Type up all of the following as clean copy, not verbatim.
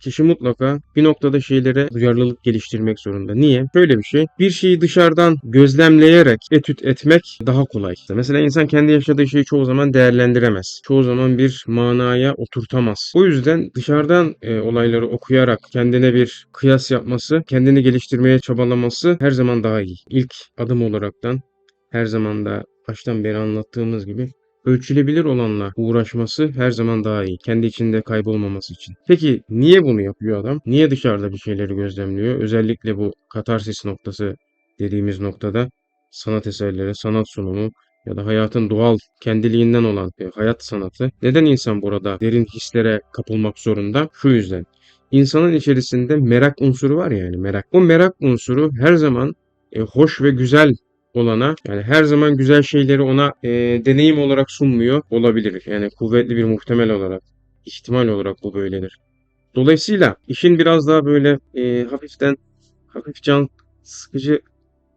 kişi mutlaka bir noktada şeylere duyarlılık geliştirmek zorunda. Niye? Böyle bir şey. Bir şeyi dışarıdan gözlemleyerek etüt etmek daha kolay. Mesela insan kendi yaşadığı şeyi çoğu zaman değerlendiremez. Çoğu zaman bir manaya oturtamaz. O yüzden dışarıdan olayları okuyarak kendine bir kıyas yapması, kendini geliştirmeye çabalaması her zaman daha iyi. İlk adım olaraktan her zaman da baştan beri anlattığımız gibi ölçülebilir olanla uğraşması her zaman daha iyi. Kendi içinde kaybolmaması için. Peki niye bunu yapıyor adam? Niye dışarıda bir şeyleri gözlemliyor? Özellikle bu katarsis noktası dediğimiz noktada sanat eserleri, sanat sunumu ya da hayatın doğal kendiliğinden olan hayat sanatı. Neden insan burada derin hislere kapılmak zorunda? Şu yüzden. İnsanın içerisinde merak unsuru var ya, yani merak. O merak unsuru her zaman hoş ve güzel olana, yani her zaman güzel şeyleri ona deneyim olarak sunmuyor olabilir. Yani kuvvetli bir muhtemel olarak, ihtimal olarak bu böyledir. Dolayısıyla işin biraz daha böyle hafif can sıkıcı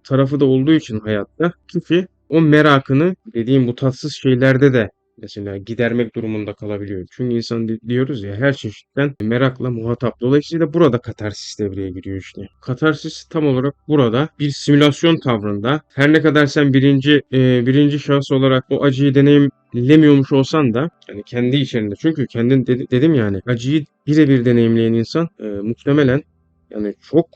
tarafı da olduğu için hayatta kişi o merakını dediğim bu tatsız şeylerde de mesela gidermek durumunda kalabiliyor. Çünkü insan diyoruz ya, her çeşitten merakla muhatap. Dolayısıyla burada katarsis devreye giriyor işte. Katarsis tam olarak burada bir simülasyon tavrında. Her ne kadar sen birinci şahıs olarak o acıyı deneyimlemiyormuş olsan da yani kendi içerisinde. Çünkü kendin dedim yani acıyı birebir deneyimleyen insan muhtemelen yani çok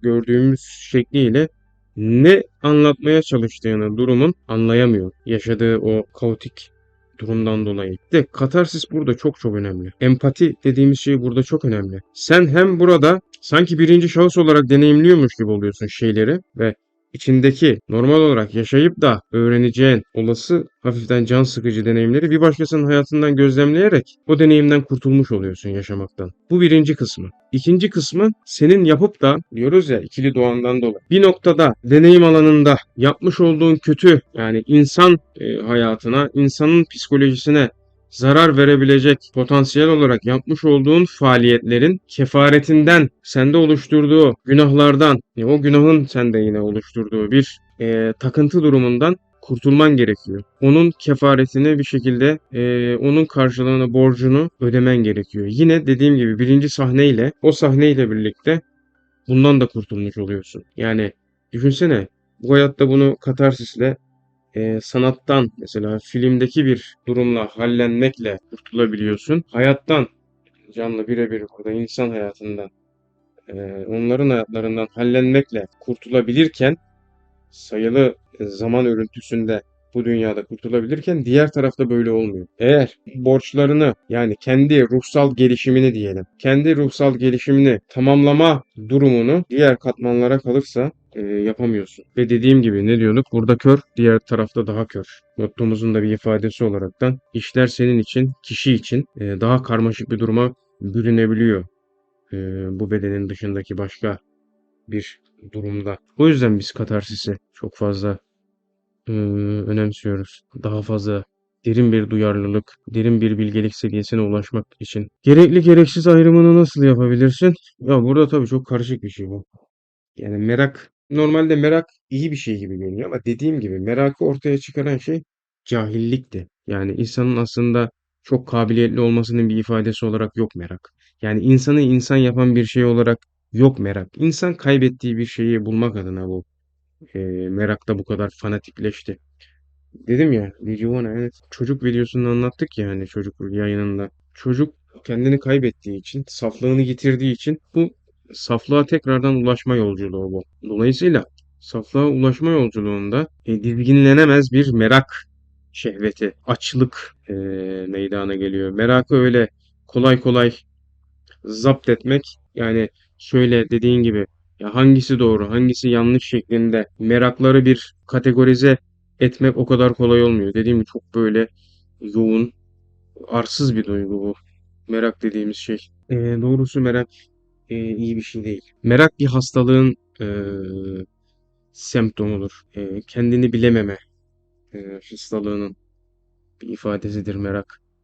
gördüğümüz şekliyle ne anlatmaya çalıştığını durumun anlayamıyor. Yaşadığı o kaotik durumdan dolayı. De katarsis burada çok çok önemli. Empati dediğimiz şey burada çok önemli. Sen hem burada sanki birinci şahıs olarak deneyimliyormuş gibi oluyorsun şeyleri ve içindeki normal olarak yaşayıp da öğreneceğin olası hafiften can sıkıcı deneyimleri bir başkasının hayatından gözlemleyerek o deneyimden kurtulmuş oluyorsun yaşamaktan. Bu birinci kısmı. İkinci kısmı senin yapıp da diyoruz ya ikili doğandan dolayı bir noktada deneyim alanında yapmış olduğun kötü yani insan hayatına, insanın psikolojisine zarar verebilecek potansiyel olarak yapmış olduğun faaliyetlerin kefaretinden, sende oluşturduğu günahlardan, o günahın sende yine oluşturduğu bir takıntı durumundan kurtulman gerekiyor. Onun kefaretini bir şekilde onun karşılığını, borcunu ödemen gerekiyor. Yine dediğim gibi birinci sahneyle, o sahneyle birlikte bundan da kurtulmuş oluyorsun. Yani düşünsene bu hayatta bunu katarsisle sanattan mesela filmdeki bir durumla hallenmekle kurtulabiliyorsun. Hayattan canlı birebir burada insan hayatından onların hayatlarından hallenmekle kurtulabilirken sayılı zaman örüntüsünde bu dünyada kurtulabilirken diğer tarafta böyle olmuyor. Eğer borçlarını yani kendi ruhsal gelişimini diyelim, kendi ruhsal gelişimini tamamlama durumunu diğer katmanlara kalırsa yapamıyorsun. Ve dediğim gibi ne diyorduk? Burada kör, diğer tarafta daha kör. Mottomuzun da bir ifadesi olaraktan işler senin için, kişi için daha karmaşık bir duruma bürünebiliyor. E, Bu bedenin dışındaki başka bir durumda. O yüzden biz katarsisi çok fazla önemsiyoruz. Daha fazla derin bir duyarlılık, derin bir bilgelik seviyesine ulaşmak için. Gerekli gereksiz ayrımını nasıl yapabilirsin? Ya burada tabii çok karışık bir şey bu. Yani normalde merak iyi bir şey gibi görünüyor ama dediğim gibi merakı ortaya çıkaran şey cahillikti. Yani insanın aslında çok kabiliyetli olmasının bir ifadesi olarak yok merak. Yani insanı insan yapan bir şey olarak yok merak. İnsan kaybettiği bir şeyi bulmak adına bu merakta bu kadar fanatikleşti. Dedim ya, Video'na evet çocuk videosunu anlattık ya hani çocuk yayınında. Çocuk kendini kaybettiği için, saflığını yitirdiği için bu saflığa tekrardan ulaşma yolculuğu bu. Dolayısıyla saflığa ulaşma yolculuğunda dizginlenemez bir merak şehveti, açlık meydana geliyor. Merakı öyle kolay kolay zapt etmek yani şöyle dediğin gibi ya hangisi doğru, hangisi yanlış şeklinde merakları bir kategorize etmek o kadar kolay olmuyor. Dediğim gibi çok böyle yoğun, arsız bir duygu bu. Merak dediğimiz şey. Doğrusu merak iyi bir şey değil. Merak bir hastalığın semptomudur. Kendini bilememe hastalığının bir ifadesidir merak.